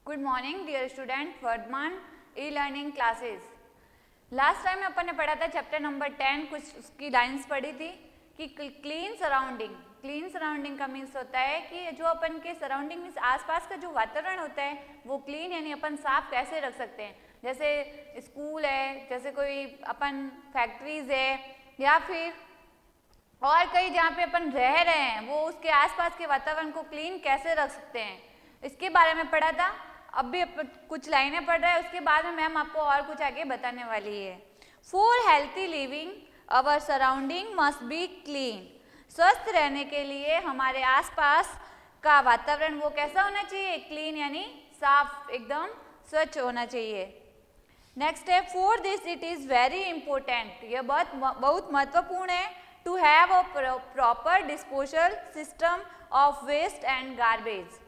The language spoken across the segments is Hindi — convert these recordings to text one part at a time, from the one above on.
Good morning dear student, Vardhman e learning classes. Last time अपन ने पढ़ा था चैप्टर नंबर 10, कुछ उसकी लाइंस पढ़ी थी कि क्लीन सराउंडिंग। क्लीन सराउंडिंग का मीन्स होता है कि जो अपन के सराउंडिंग मीन्स आसपास का जो वातावरण होता है वो क्लीन यानी अपन साफ कैसे रख सकते हैं। जैसे स्कूल है, जैसे कोई अपन फैक्ट्रीज है या फिर और कई जहाँ पे अपन रह रहे हैं वो उसके आसपास के वातावरण को क्लीन कैसे रख सकते हैं, इसके बारे में पढ़ा था। अब भी कुछ लाइनें पढ़ रहे हैं, उसके बाद में मैम आपको और कुछ आगे बताने वाली है। For healthy living our surrounding must be clean. स्वस्थ रहने के लिए हमारे आसपास का वातावरण वो कैसा होना चाहिए, क्लीन यानी साफ, एकदम स्वच्छ होना चाहिए। नेक्स्ट है, for this it is very important, यह बहुत महत्वपूर्ण है, to have a proper disposal system of waste and garbage.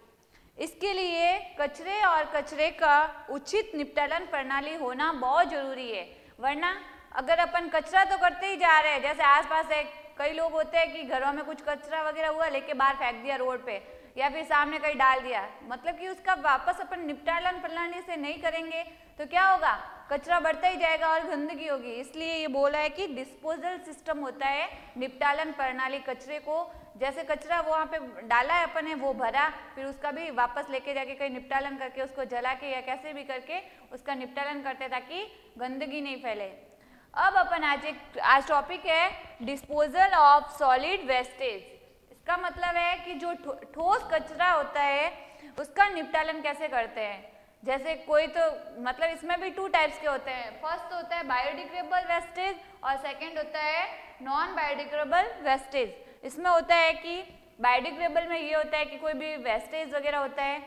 इसके लिए कचरे और कचरे का उचित निपटान प्रणाली होना बहुत जरूरी है। वरना अगर अपन कचरा तो करते ही जा रहे हैं, जैसे आसपास है कई लोग होते हैं कि घरों में कुछ कचरा वगैरह हुआ लेके बाहर फेंक दिया रोड पे या फिर सामने कहीं डाल दिया, मतलब कि उसका वापस अपन निपटान प्रणाली से नहीं करेंगे तो क्या होगा, कचरा बढ़ता ही जाएगा और गंदगी होगी। इसलिए ये बोला है कि डिस्पोजल सिस्टम होता है निपटान प्रणाली। कचरे को जैसे कचरा वहाँ पे डाला है अपन ने, वो भरा, फिर उसका भी वापस लेके जाके कहीं निपटान करके उसको जला के या कैसे भी करके उसका निपटान करते ताकि गंदगी नहीं फैले। अब अपन आज टॉपिक है डिस्पोजल ऑफ सॉलिड वेस्टेज। इसका मतलब है कि जो ठोस कचरा होता है उसका निपटान कैसे करते हैं। जैसे कोई तो मतलब इसमें भी 2 टाइप्स के होते हैं। फर्स्ट होता है बायोडिग्रेडेबल वेस्टेज और सेकंड होता है नॉन बायोडिग्रेडेबल वेस्टेज। इसमें होता है कि बायोडिग्रेडेबल में ये होता है कि कोई भी वेस्टेज वगैरह होता है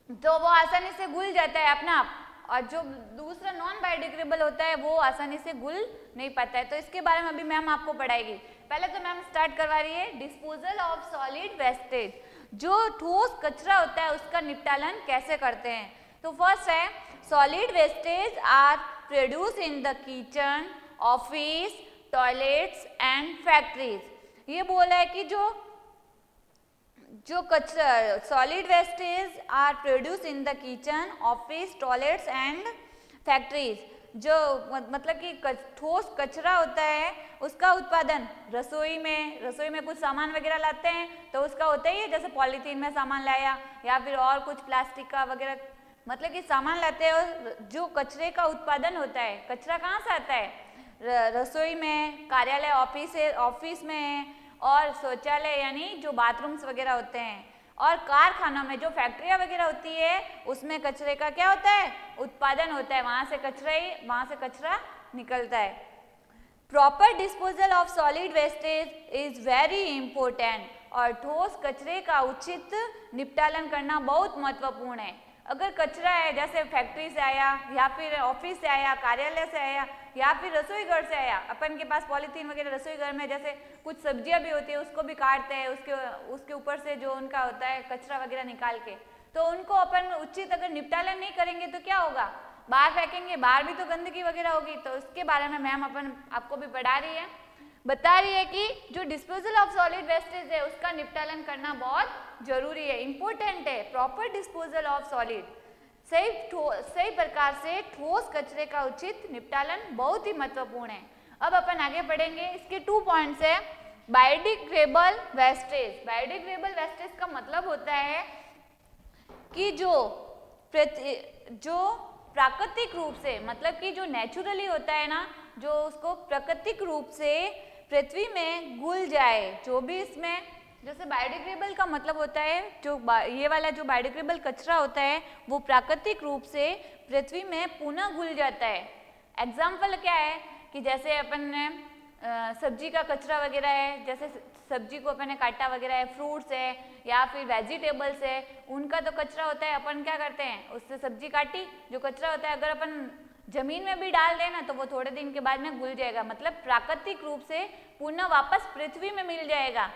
तो वो आसानी से घुल जाता है अपना आप, और जो दूसरा नॉन बायोडिग्रेडेबल होता है वो आसानी से घुल नहीं पाता है। तो इसके बारे में अभी मैम आपको पढ़ाएगी। पहले तो मैम स्टार्ट करवा रही है डिस्पोजल ऑफ सॉलिड वेस्टेज, जो ठोस कचरा होता है उसका निपटान कैसे करते हैं। तो फर्स्ट है, solid wastage are produce in the kitchen, office, toilets and factories. ये बोला है कि जो कचरा solid wastage are produce in the kitchen, office, toilets and factories. जो मतलब कि ठोस कचरा होता है उसका उत्पादन रसोई में कुछ सामान वगैरह लाते हैं तो उसका होता ही है, जैसे पॉलीथीन में सामान लाया या फिर और कुछ प्लास्टिक का वगैरह, मतलब कि सामान लाते हैं। और जो कचरे का उत्पादन होता है, कचरा कहाँ से आता है, रसोई में, कार्यालय ऑफिस में, और शौचालय यानी जो बाथरूम्स वगैरह होते हैं, और कारखानों में जो फैक्ट्रियाँ वगैरह होती है उसमें कचरे का क्या होता है, उत्पादन होता है, वहाँ से कचरा निकलता है। Proper disposal of solid wastage is very important, और ठोस कचरे का उचित निपटान करना बहुत महत्वपूर्ण है। अगर कचरा है जैसे फैक्ट्री से आया या फिर ऑफिस से आया, कार्यालय से आया या फिर रसोई घर से आया, अपन के पास पॉलीथीन वगैरह रसोई घर में जैसे कुछ सब्जियां भी होती है उसको भी काटते हैं, उसके ऊपर से जो उनका होता है कचरा वगैरह निकाल के, तो उनको अपन उचित अगर निपटान नहीं करेंगे तो क्या होगा, बाहर फेंकेंगे, बाहर भी तो गंदगी वगैरह होगी। तो उसके बारे में मैम आपको भी बता रही है कि जो डिस्पोजल ऑफ सॉलिड वेस्टेज है उसका निपटान करना बहुत जरूरी है, इंपॉर्टेंट है। प्रॉपर डिस्पोजल ऑफ सॉलिड, सही प्रकार से ठोस कचरे का उचित निपटान बहुत ही महत्वपूर्ण है। अब अपन आगे पढ़ेंगे। इसके 2 पॉइंट्स है। Biodegradable wastage. बायोडिग्रेडेबल वेस्टेज का मतलब होता है कि जो प्राकृतिक रूप से, मतलब कि जो नेचुरली होता है ना, जो उसको प्राकृतिक रूप से पृथ्वी में घुल जाए, जो भी इसमें, जैसे बायोडिग्रेडेबल का मतलब होता है जो ये वाला जो बायोडिग्रेडेबल कचरा होता है वो प्राकृतिक रूप से पृथ्वी में पुनः घुल जाता है। एग्जाम्पल क्या है कि जैसे अपन ने सब्जी का कचरा वगैरह है, जैसे सब्जी को अपन ने काटा वगैरह है, फ्रूट्स है या फिर वेजिटेबल्स है, उनका तो कचरा होता है, अपन क्या करते हैं उससे सब्जी काटी, जो कचरा होता है अगर अपन जमीन में भी डाल देना तो वो थोड़े दिन के बाद में घुल जाएगा, मतलब प्राकृतिक रूप से पुनः वापस पृथ्वी में मिल जाएगा,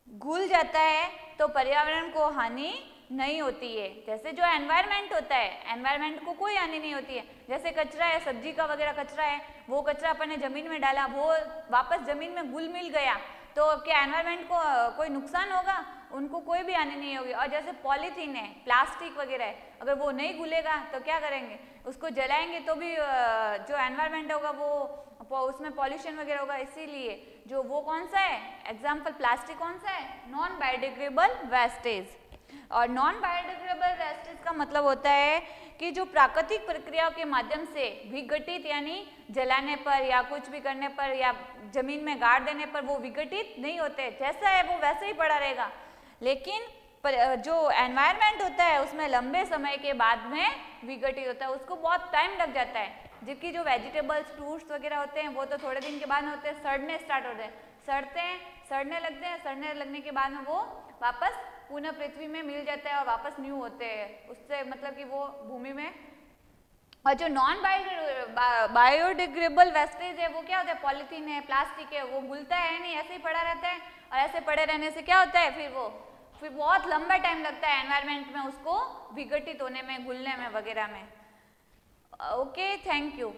घुल जाता है, तो पर्यावरण को हानि नहीं होती है। जैसे जो एनवायरनमेंट होता है, एनवायरनमेंट को कोई हानि नहीं होती है। जैसे कचरा है, सब्जी का वगैरह कचरा है, वो कचरा अपन ने जमीन में डाला, वो वापस जमीन में घुल मिल गया, तो क्या एनवायरनमेंट को कोई नुकसान होगा? उनको कोई भी हानि नहीं होगी। और जैसे पॉलीथीन है, प्लास्टिक वगैरह है, अगर वो नहीं घुलेगा तो क्या करेंगे? उसको जलाएंगे तो भी जो एनवायरनमेंट होगा वो उसमें पॉल्यूशन वगैरह होगा। इसीलिए जो वो कौन सा है एग्जाम्पल, प्लास्टिक कौन सा है? Non biodegradable wastage. और नॉन बायोडिग्रेडेबल वेस्टेज का मतलब होता है कि जो प्राकृतिक प्रक्रियाओं के माध्यम से विघटित, यानी जलाने पर या कुछ भी करने पर या जमीन में गाड़ देने पर वो विघटित नहीं होते, जैसा है वो वैसे ही पड़ा रहेगा। लेकिन जो एनवायरनमेंट होता है उसमें लंबे समय के बाद में विघटित होता है, उसको बहुत टाइम लग जाता है। जबकि जो वेजिटेबल्स, फ्रूट्स वगैरह होते हैं वो तो थोड़े दिन के बाद में होते हैं, सड़ने स्टार्ट होते हैं, सड़ते हैं, सड़ने लगते हैं, सड़ने लगने के बाद में वो वापस पुनः पृथ्वी में मिल जाता है और वापस न्यू होते हैं। उससे मतलब कि वो भूमि में। और जो नॉन बायोडिग्रेडेबल वेस्टेज है वो क्या होता है? पॉलीथीन है, प्लास्टिक है, वो घुलता है नहीं, ऐसे ही पड़ा रहता है। और ऐसे पड़े रहने से क्या होता है? फिर बहुत लंबा टाइम लगता है एनवायरनमेंट में उसको विघटित होने में, घुलने में वगैरह में। Okay, thank you.